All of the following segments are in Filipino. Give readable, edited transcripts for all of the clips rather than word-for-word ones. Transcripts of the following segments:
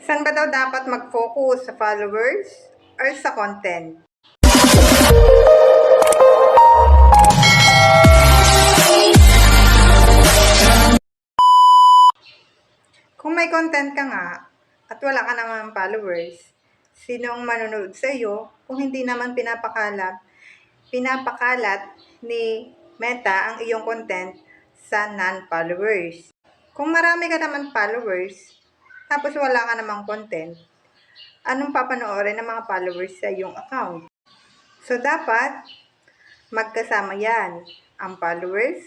Saan ba daw dapat mag-focus? Sa followers or sa content? Kung may content ka nga at wala ka naman followers, sinong manonood sa iyo kung hindi naman pinapakalat ni Meta ang iyong content sa non-followers? Kung marami ka naman followers, tapos wala ka namang content, anong papanoorin ng mga followers sa iyong account? So, dapat magkasama yan, ang followers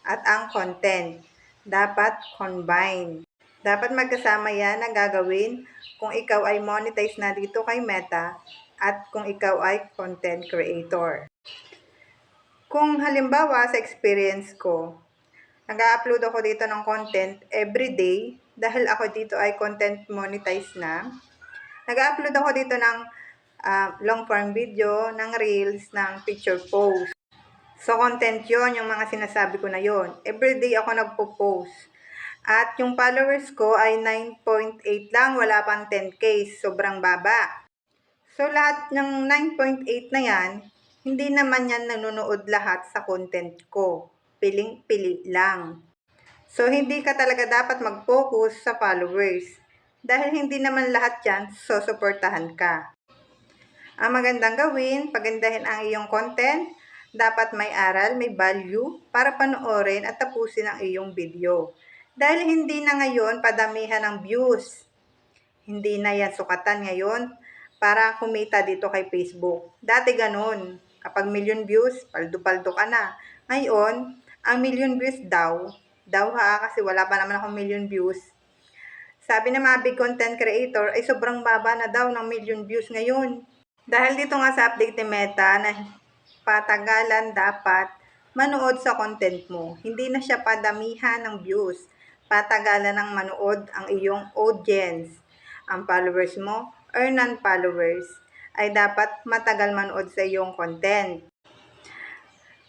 at ang content. Dapat combine. Dapat magkasama yan na gagawin kung ikaw ay monetize na dito kay Meta at kung ikaw ay content creator. Kung halimbawa sa experience ko, nag-upload ako dito ng content everyday dahil ako dito ay content monetize na. Nag-upload ako dito ng long form video, ng reels, ng picture post. So, content yon yung mga sinasabi ko na yon. Everyday ako nagpo-post. At yung followers ko ay 9.8 lang, wala pang 10k, sobrang baba. So, lahat ng 9.8 na yan, hindi naman yan nanonood lahat sa content ko. Piling-pili lang. So, hindi ka talaga dapat mag-focus sa followers. Dahil hindi naman lahat yan susuportahan ka. Ang magandang gawin, pagandahin ang iyong content, dapat may aral, may value para panoorin at tapusin ang iyong video. Dahil hindi na ngayon padamihan ng views. Hindi na yan sukatan ngayon para kumita dito kay Facebook. Dati ganun, kapag million views, paldo-paldo ka na. Ngayon, ang million views daw ha, kasi wala pa naman akong million views. Sabi ng mga big content creator ay sobrang baba na daw ng million views ngayon. Dahil dito nga sa update ni Meta na patagalan dapat manood sa content mo. Hindi na siya padamihan ng views. Patagalan ng manood ang iyong audience. Ang followers mo or non-followers ay dapat matagal manood sa iyong content.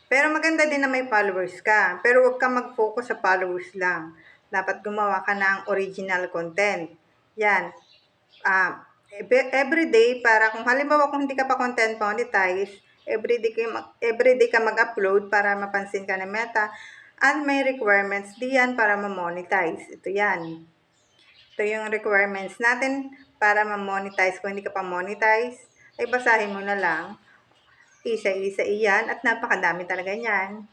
Pero maganda din na may followers ka. Pero huwag ka mag-focus sa followers lang. Dapat gumawa ka ng original content. Yan. Everyday, para kung halimbawa kung hindi ka pa content monetize, everyday ka mag-upload para mapansin ka ng Meta at may requirements diyan para ma-monetize. Ito yan. Ito yung requirements natin para ma-monetize. Kung hindi ka pa monetize, ay basahin mo na lang. Isa-isa iyan at napakadami talaga niyan.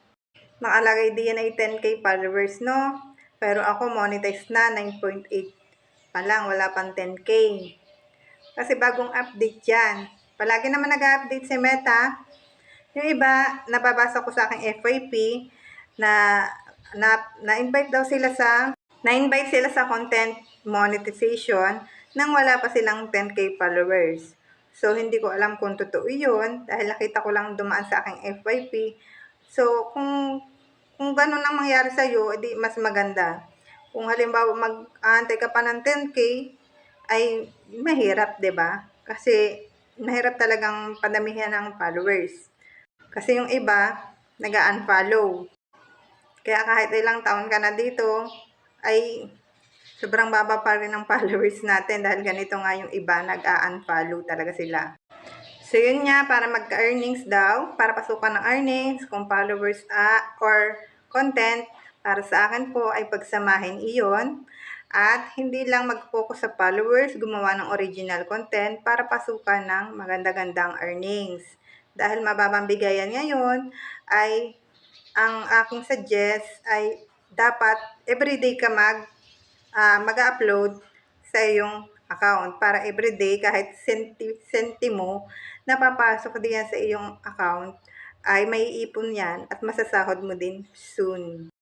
Nakalagay diyan ay 10k followers, no? Pero ako monetize na 9.8 pa lang, wala pang 10k. Kasi bagong update yan. Palagi naman nag-update si Meta. Yung iba, nababasa ko sa aking FYP na-invite sila sa content monetization nang wala pa silang 10k followers. So, hindi ko alam kung totoo yun dahil nakita ko lang dumaan sa aking FYP. So, kung ganun ang mangyari sa'yo, edi mas maganda. Kung halimbawa mag-aantay ka pa ng 10k, ay mahirap, 'di ba? Kasi mahirap talagang padamihan ng followers. Kasi yung iba, nag-unfollow. Kaya kahit ilang taon ka na dito, ay sobrang baba pa rin ng followers natin dahil ganito nga yung iba, nag-unfollow talaga sila. So, yun nga, para magka-earnings daw, para pasukan ng earnings, kung followers or content, para sa akin po ay pagsamahin iyon. At hindi lang mag-focus sa followers, gumawa ng original content para pasukan ng maganda-gandang earnings. Dahil mababang bigayan ngayon, ay ang aking suggest ay dapat everyday ka mag-upload sa iyong account para everyday kahit sentimo na papasok diyan sa iyong account ay may ipon yan at masasahod mo din soon.